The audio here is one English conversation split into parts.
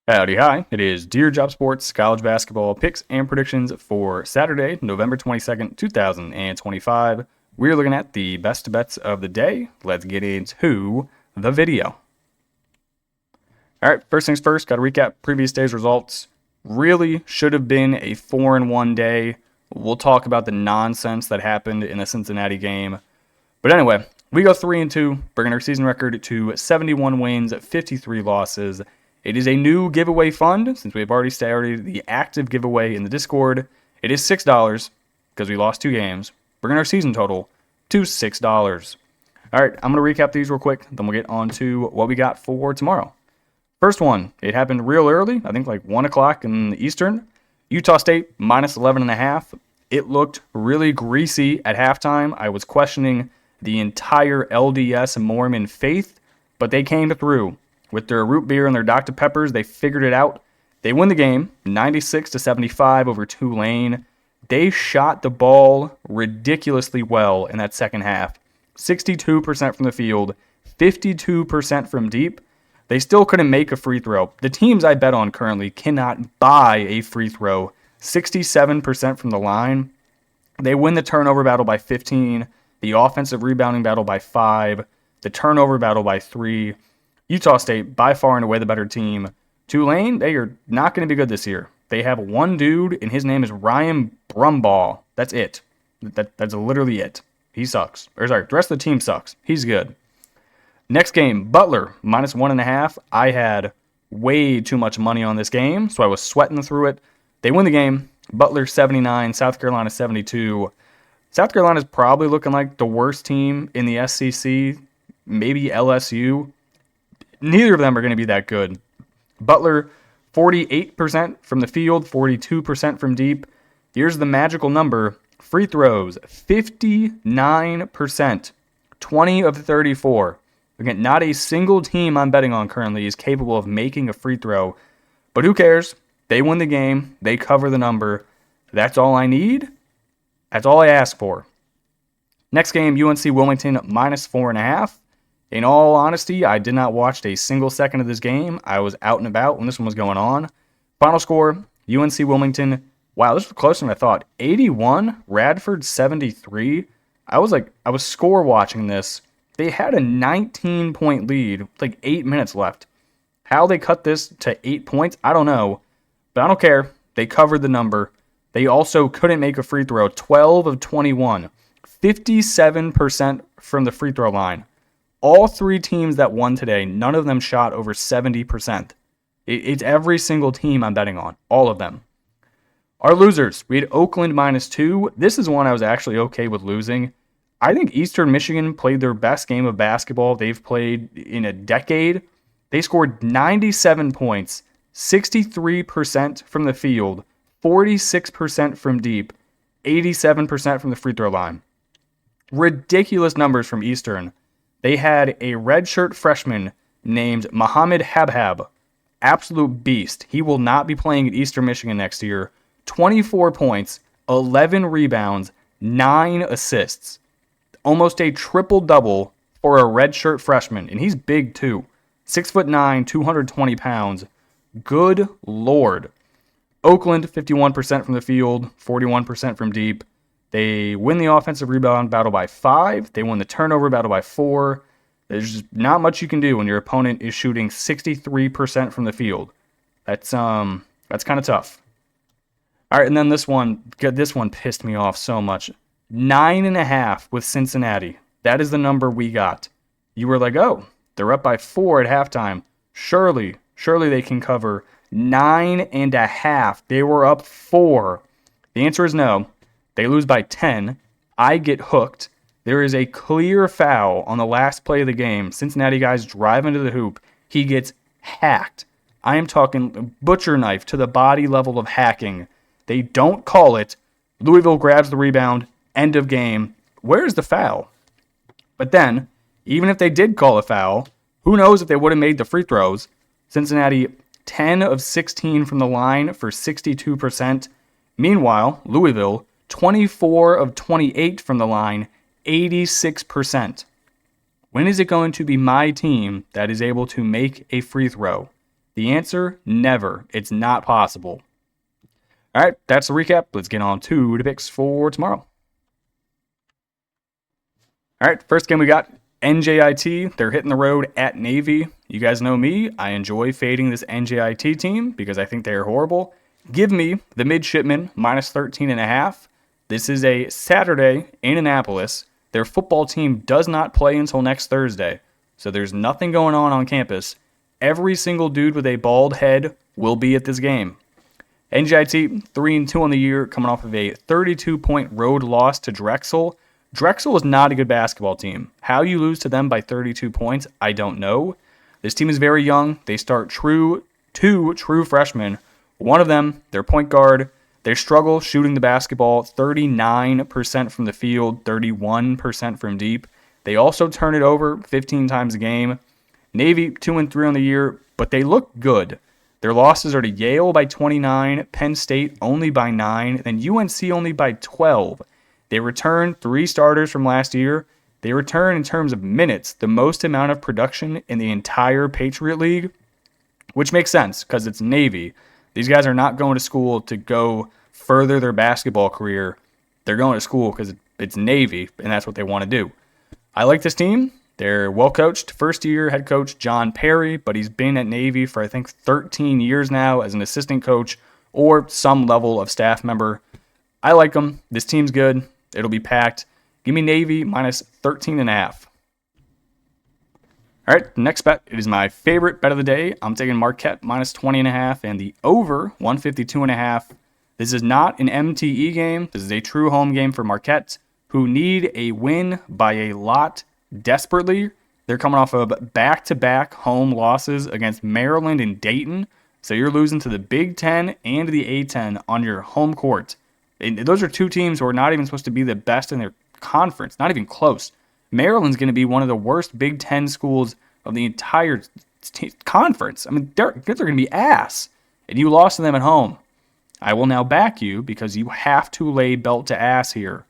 Howdy, hi. It is Dear Job Sports college basketball picks and predictions for Saturday, November 22nd, 2025. We're looking at the best bets of the day. Let's get into the video. All right, first things first, got to recap previous day's results. Really should have been a 4-1 day. We'll talk about the nonsense that happened in the Cincinnati game. But anyway, we go 3-2, bringing our season record to 71 wins, 53 losses. It is a new giveaway fund, since we've already started the active giveaway in the Discord. It is $6, because we lost 2 games, bringing our season total to $6. All right, I'm going to recap these real quick, then we'll get on to what we got for tomorrow. First one, it happened real early, I think like 1 o'clock in the Eastern. Utah State, minus 11.5. It looked really greasy at halftime. I was questioning the entire LDS Mormon faith, but they came through. With their root beer and their Dr. Peppers, they figured it out. They win the game, 96-75 over Tulane. They shot the ball ridiculously well in that second half. 62% from the field, 52% from deep. They still couldn't make a free throw. The teams I bet on currently cannot buy a free throw. 67% from the line. They win the turnover battle by 15, the offensive rebounding battle by 5, the turnover battle by 3. Utah State, by far and away the better team. Tulane, they are not going to be good this year. They have one dude, and his name is Ryan Brumbaugh. That's it. That's literally it. He sucks. The rest of the team sucks. He's good. Next game, Butler, minus 1.5. I had way too much money on this game, so I was sweating through it. They win the game. Butler 79, South Carolina 72. South Carolina's probably looking like the worst team in the SEC, maybe LSU. Neither of them are going to be that good. Butler, 48% from the field, 42% from deep. Here's the magical number. Free throws, 59%, 20 of 34. Again, not a single team I'm betting on currently is capable of making a free throw. But who cares? They win the game. They cover the number. That's all I need. That's all I ask for. Next game, UNC Wilmington, minus 4.5. In all honesty, I did not watch a single second of this game. I was out and about when this one was going on. Final score, UNC Wilmington. Wow, this was closer than I thought. 81, Radford 73. I was score watching this. They had a 19-point lead with like 8 minutes left. How they cut this to 8 points, I don't know. But I don't care. They covered the number. They also couldn't make a free throw. 12 of 21. 57% from the free throw line. All 3 teams that won today, none of them shot over 70%. It's every single team I'm betting on. All of them. Our losers, we had Oakland minus 2. This is one I was actually okay with losing. I think Eastern Michigan played their best game of basketball they've played in a decade. They scored 97 points, 63% from the field, 46% from deep, 87% from the free throw line. Ridiculous numbers from Eastern. They had a redshirt freshman named Mohammed Habhab. Absolute beast. He will not be playing at Eastern Michigan next year. 24 points, 11 rebounds, 9 assists. Almost a triple-double for a redshirt freshman. And he's big, too. 6'9", 220 pounds. Good Lord. Oakland, 51% from the field, 41% from deep. They win the offensive rebound battle by 5. They win the turnover battle by 4. There's just not much you can do when your opponent is shooting 63% from the field. That's kind of tough. All right, and then this one pissed me off so much. 9.5 with Cincinnati. That is the number we got. You were like, oh, they're up by 4 at halftime. Surely they can cover 9.5. They were up 4. The answer is no. They lose by 10. I get hooked. There is a clear foul on the last play of the game. Cincinnati guys drive into the hoop. He gets hacked. I am talking butcher knife to the body level of hacking. They don't call it. Louisville grabs the rebound. End of game. Where's the foul? But then, even if they did call a foul, who knows if they would have made the free throws. Cincinnati, 10 of 16 from the line for 62%. Meanwhile, Louisville, 24 of 28 from the line, 86%. When is it going to be my team that is able to make a free throw? The answer, never. It's not possible. All right, that's the recap. Let's get on to the picks for tomorrow. All right, first game we got NJIT. They're hitting the road at Navy. You guys know me. I enjoy fading this NJIT team because I think they are horrible. Give me the midshipmen minus 13.5. This is a Saturday in Annapolis. Their football team does not play until next Thursday, so there's nothing going on campus. Every single dude with a bald head will be at this game. NJIT 3-2 on the year, coming off of a 32-point road loss to Drexel. Drexel is not a good basketball team. How you lose to them by 32 points, I don't know. This team is very young. They start two true freshmen. One of them, their point guard, they struggle shooting the basketball 39% from the field, 31% from deep. They also turn it over 15 times a game. Navy 2-3 on the year, but they look good. Their losses are to Yale by 29, Penn State only by 9, then UNC only by 12. They return 3 starters from last year. They return, in terms of minutes, the most amount of production in the entire Patriot League, which makes sense because it's Navy. These guys are not going to school to go further their basketball career. They're going to school because it's Navy, and that's what they want to do. I like this team. They're well-coached. First-year head coach John Perry, but he's been at Navy for, I think, 13 years now as an assistant coach or some level of staff member. I like them. This team's good. It'll be packed. Give me Navy minus 13.5. All right, next bet. It is my favorite bet of the day. I'm taking Marquette minus 20.5 and the over 152.5. This is not an MTE game. This is a true home game for Marquette, who need a win by a lot desperately. They're coming off of back-to-back home losses against Maryland and Dayton. So you're losing to the Big Ten and the A-10 on your home court. And those are two teams who are not even supposed to be the best in their conference, not even close. Maryland's going to be one of the worst Big Ten schools of the entire conference. I mean, they're going to be ass. And you lost to them at home. I will now back you because you have to lay belt to ass here.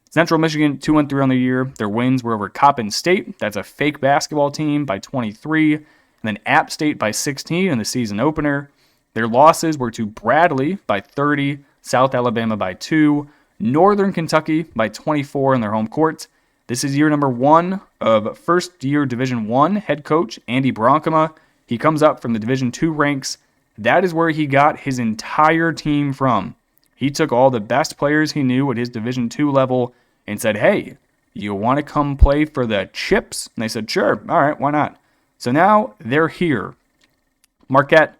Central Michigan 2-3 on the year. Their wins were over Coppin State. That's a fake basketball team by 23. And then App State by 16 in the season opener. Their losses were to Bradley by 30, South Alabama by 2, Northern Kentucky by 24 in their home court. This is year number 1 of first-year Division I head coach Andy Bronkema. He comes up from the Division II ranks. That is where he got his entire team from. He took all the best players he knew at his Division II level and said, hey, you want to come play for the chips? And they said, sure, all right, why not? So now they're here. Marquette,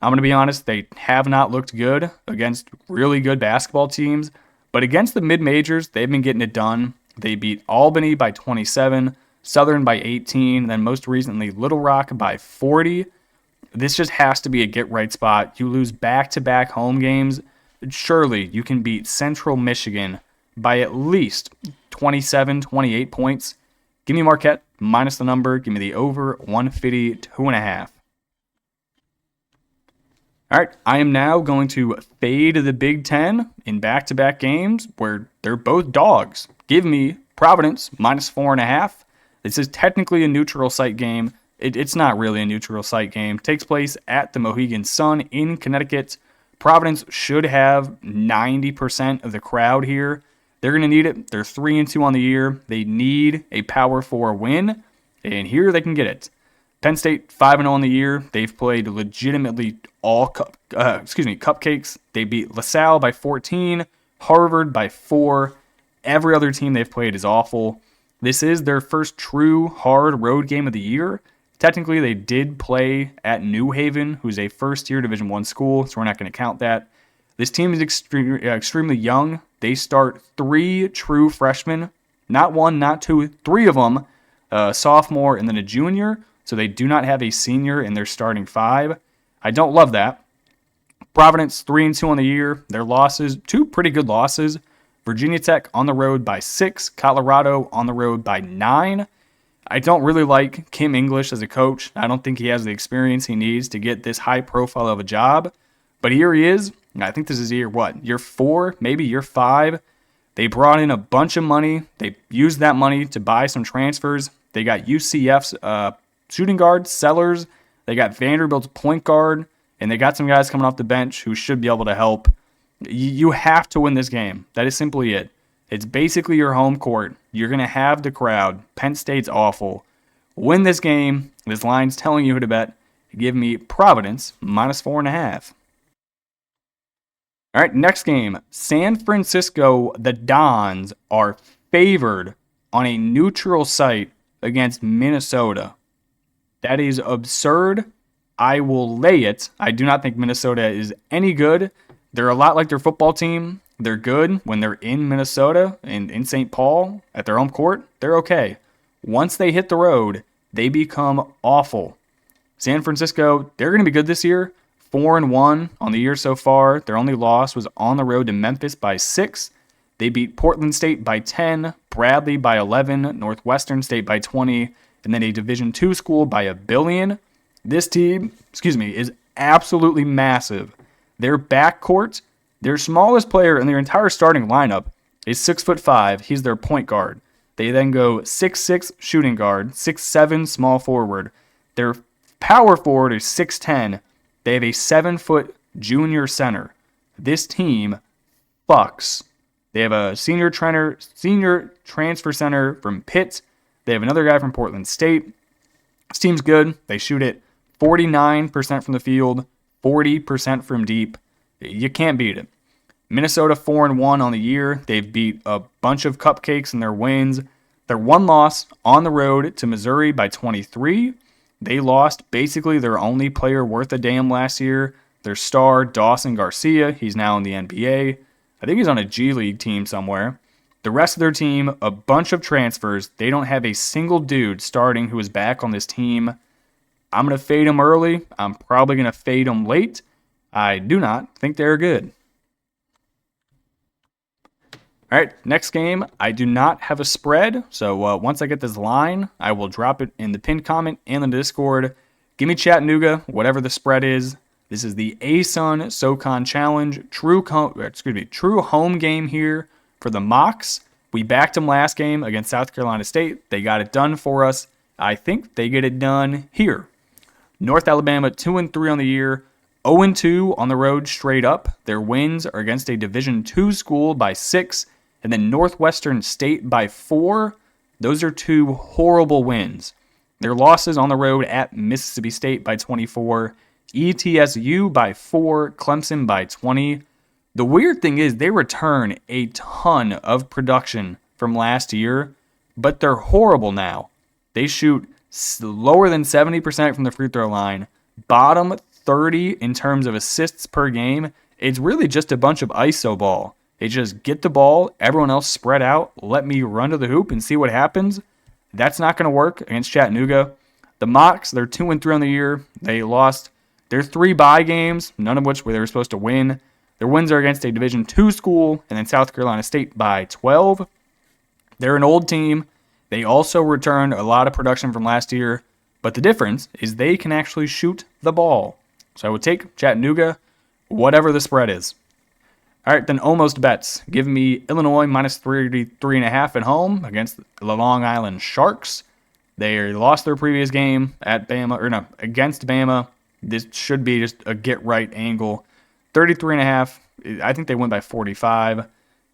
I'm going to be honest, they have not looked good against really good basketball teams, but against the mid-majors, they've been getting it done. They beat Albany by 27, Southern by 18, then most recently Little Rock by 40. This just has to be a get-right spot. You lose back-to-back home games. Surely you can beat Central Michigan by at least 27, 28 points. Give me Marquette minus the number. Give me the over 152.5. All right, I am now going to fade the Big Ten in back-to-back games where they're both dogs. Give me Providence minus 4.5. This is technically a neutral site game. It's not really a neutral site game. It takes place at the Mohegan Sun in Connecticut. Providence should have 90% of the crowd here. They're going to need it. They're 3-2 on the year. They need a Power 4 win, and here they can get it. Penn State 5-0 on the year. They've played legitimately all cupcakes. They beat LaSalle by 14, Harvard by 4. Every other team they've played is awful. This is their first true hard road game of the year. Technically, they did play at New Haven, who's a first-year Division I school, so we're not going to count that. This team is extremely young. They start 3 true freshmen, not 1, not 2, 3 of them, a sophomore and then a junior, so they do not have a senior in their starting 5. I don't love that. Providence 3-2 on the year. Their losses, 2 pretty good losses. Virginia Tech on the road by 6, Colorado on the road by 9. I don't really like Kim English as a coach. I don't think he has the experience he needs to get this high profile of a job. But here he is. I think this is year 4, maybe year 5. They brought in a bunch of money. They used that money to buy some transfers. They got UCF's shooting guard, Sellers. They got Vanderbilt's point guard, and they got some guys coming off the bench who should be able to help. You have to win this game. That is simply it. It's basically your home court. You're going to have the crowd. Penn State's awful. Win this game. This line's telling you who to bet. Give me Providence -4.5. All right, next game. San Francisco, the Dons are favored on a neutral site against Minnesota. That is absurd. I will lay it. I do not think Minnesota is any good. They're a lot like their football team. They're good when they're in Minnesota and in St. Paul at their home court. They're okay. Once they hit the road, they become awful. San Francisco, they're going to be good this year. 4-1 on the year so far. Their only loss was on the road to Memphis by 6. They beat Portland State by 10, Bradley by 11, Northwestern State by 20, and then a Division II school by 1 billion. This team, is absolutely massive. Their backcourt, their smallest player in their entire starting lineup is 6'5". He's their point guard. They then go 6'6" shooting guard, 6'7" small forward. Their power forward is 6'10". They have a 7-foot junior center. This team fucks. They have a senior transfer center from Pitt. They have another guy from Portland State. This team's good. They shoot it 49% from the field, 40% from deep. You can't beat it. Minnesota 4-1 on the year. They've beat a bunch of cupcakes in their wins. Their one loss on the road to Missouri by 23. They lost basically their only player worth a damn last year. Their star, Dawson Garcia. He's now in the NBA. I think he's on a G League team somewhere. The rest of their team, a bunch of transfers. They don't have a single dude starting who is back on this team. I'm going to fade them early. I'm probably going to fade them late. I do not think they're good. All right, next game. I do not have a spread, so once I get this line, I will drop it in the pinned comment and in the Discord. Give me Chattanooga, whatever the spread is. This is the ASUN SoCon Challenge. True home game here for the Mocs. We backed them last game against South Carolina State. They got it done for us. I think they get it done here. North Alabama 2-3 on the year, 0-2 on the road straight up. Their wins are against a Division II school by 6, and then Northwestern State by 4. Those are 2 horrible wins. Their losses on the road at Mississippi State by 24, ETSU by 4, Clemson by 20. The weird thing is they return a ton of production from last year, but they're horrible now. They shoot lower than 70% from the free throw line, bottom 30 in terms of assists per game. It's really just a bunch of iso ball. They just get the ball, everyone else spread out, let me run to the hoop and see what happens. That's not going to work against Chattanooga. The Mocs, they're 2-3 on the year. They lost their 3 bye games, none of which they were supposed to win. Their wins are against a Division II school and then South Carolina State by 12. They're an old team. They also returned a lot of production from last year, but the difference is they can actually shoot the ball. So I would take Chattanooga, whatever the spread is. All right, then almost bets. Give me Illinois -3.5 at home against the Long Island Sharks. They lost their previous game against Bama. This should be just a get-right angle. 33.5. I think they win by 45.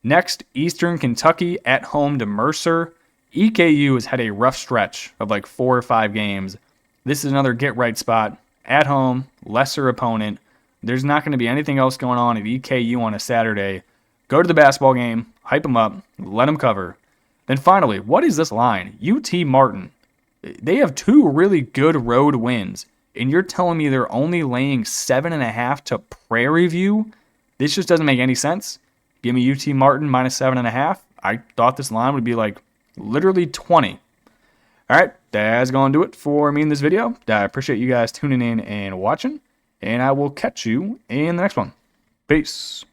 Next, Eastern Kentucky at home to Mercer. EKU has had a rough stretch of like 4 or 5 games. This is another get-right spot. At home, lesser opponent. There's not going to be anything else going on at EKU on a Saturday. Go to the basketball game, hype them up, let them cover. Then finally, what is this line? UT Martin. They have 2 really good road wins, and you're telling me they're only laying 7.5 to Prairie View? This just doesn't make any sense. Give me UT Martin -7.5. I thought this line would be like literally 20. All right, that's going to do it for me in this video. I appreciate you guys tuning in and watching, and I will catch you in the next one. Peace.